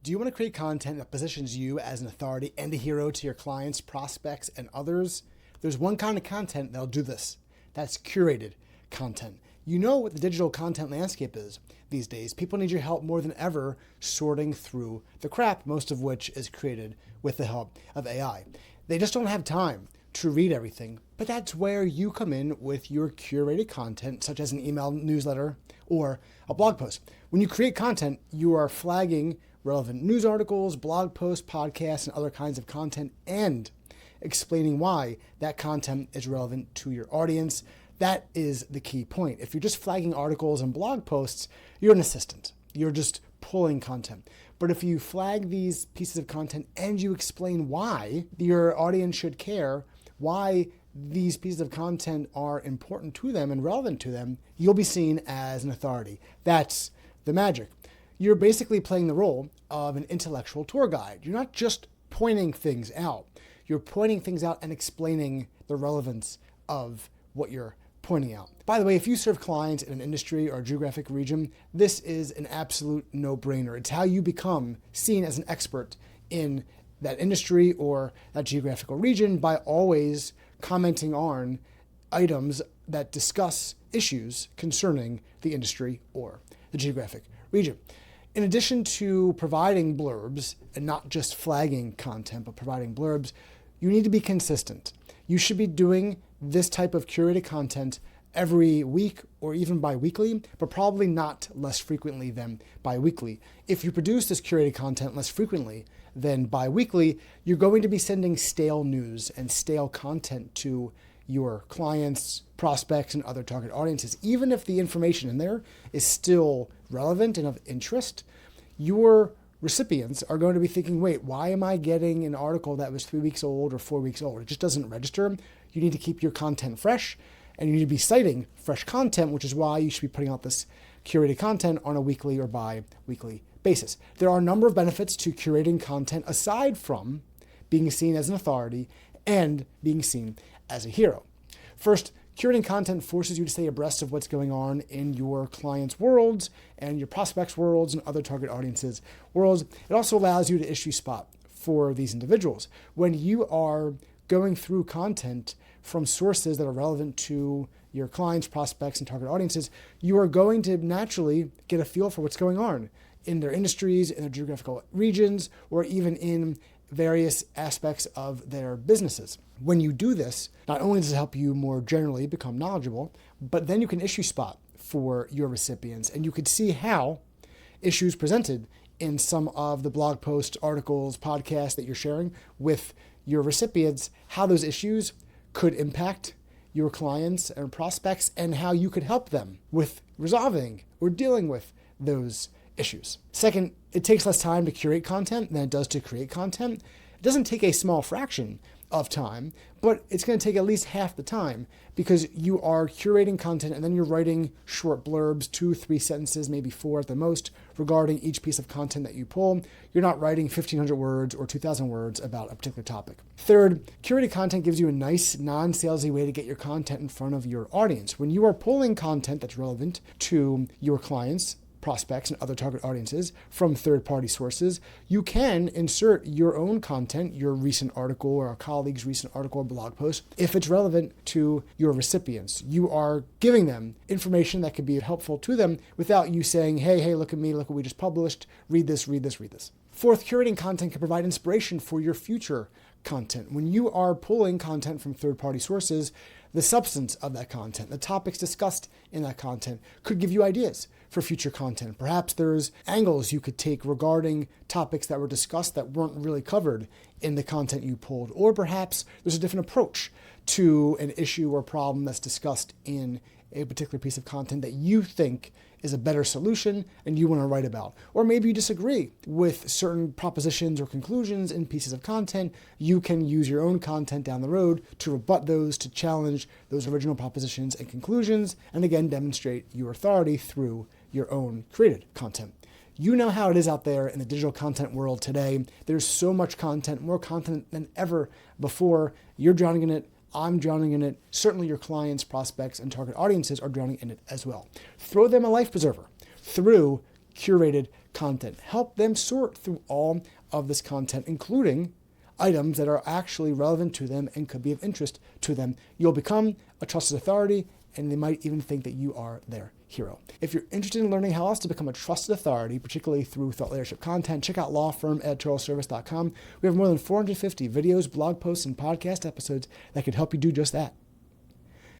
Do you want to create content that positions you as an authority and a hero to your clients, prospects, and others? There's one kind of content that'll do this. That's curated content. You know what the digital content landscape is these days. People need your help more than ever sorting through the crap, most of which is created with the help of AI. They just don't have time to read everything, but that's where you come in with your curated content, such as an email newsletter or a blog post. When you create content, you are flagging relevant news articles, blog posts, podcasts, and other kinds of content, and explaining why that content is relevant to your audience. That is the key point. If you're just flagging articles and blog posts, you're an assistant. You're just pulling content. But if you flag these pieces of content and you explain why your audience should care, why these pieces of content are important to them and relevant to them, you'll be seen as an authority. That's the magic. You're basically playing the role of an intellectual tour guide. You're not just pointing things out. You're pointing things out and explaining the relevance of what you're pointing out. By the way, if you serve clients in an industry or a geographic region, this is an absolute no-brainer. It's how you become seen as an expert in that industry or that geographical region, by always commenting on items that discuss issues concerning the industry or the geographic region. In addition to providing blurbs, and not just flagging content, but providing blurbs, you need to be consistent. You should be doing this type of curated content every week or even bi-weekly, but probably not less frequently than bi-weekly. If you produce this curated content less frequently than bi-weekly, you're going to be sending stale news and stale content to your clients, prospects, and other target audiences. Even if the information in there is still relevant and of interest, your recipients are going to be thinking, wait, why am I getting an article that was 3 weeks old or 4 weeks old? It just doesn't register. You need to keep your content fresh, and you need to be citing fresh content, which is why you should be putting out this curated content on a weekly or bi-weekly basis. There are a number of benefits to curating content aside from being seen as an authority and being seen as a hero. First, curating content forces you to stay abreast of what's going on in your clients' worlds and your prospects' worlds and other target audiences' worlds. It also allows you to issue spot for these individuals. When you are going through content from sources that are relevant to your clients, prospects, and target audiences, you are going to naturally get a feel for what's going on in their industries, in their geographical regions, or even in various aspects of their businesses. When you do this, not only does it help you more generally become knowledgeable, but then you can issue spot for your recipients, and you could see how issues presented in some of the blog posts, articles, podcasts that you're sharing with your recipients, how those issues could impact your clients and prospects, and how you could help them with resolving or dealing with those issues. Second, it takes less time to curate content than it does to create content. It doesn't take a small fraction of time, but it's going to take at least half the time, because you are curating content and then you're writing short blurbs, 2-3 sentences, maybe 4 at the most, regarding each piece of content that you pull. You're not writing 1,500 words or 2,000 words about a particular topic. Third, curated content gives you a nice non-salesy way to get your content in front of your audience. When you are pulling content that's relevant to your clients, prospects, and other target audiences from third-party sources, you can insert your own content, your recent article or a colleague's recent article or blog post, if it's relevant to your recipients. You are giving them information that could be helpful to them without you saying, hey, look at me, look what we just published, read this, read this, read this. Fourth, curating content can provide inspiration for your future content. When you are pulling content from third-party sources, the substance of that content, the topics discussed in that content, could give you ideas for future content. Perhaps there's angles you could take regarding topics that were discussed that weren't really covered in the content you pulled. Or perhaps there's a different approach to an issue or problem that's discussed in a particular piece of content that you think is a better solution and you want to write about. Or maybe you disagree with certain propositions or conclusions in pieces of content. You can use your own content down the road to rebut those, to challenge those original propositions and conclusions, and again, demonstrate your authority through your own created content. You know how it is out there in the digital content world today. There's so much content, more content than ever before. You're drowning in it. I'm drowning in it. Certainly your clients, prospects, and target audiences are drowning in it as well. Throw them a life preserver through curated content. Help them sort through all of this content, including items that are actually relevant to them and could be of interest to them. You'll become a trusted authority, and they might even think that you are their hero. If you're interested in learning how else to become a trusted authority, particularly through thought leadership content, check out lawfirmeditorialservice.com. We have more than 450 videos, blog posts, and podcast episodes that could help you do just that.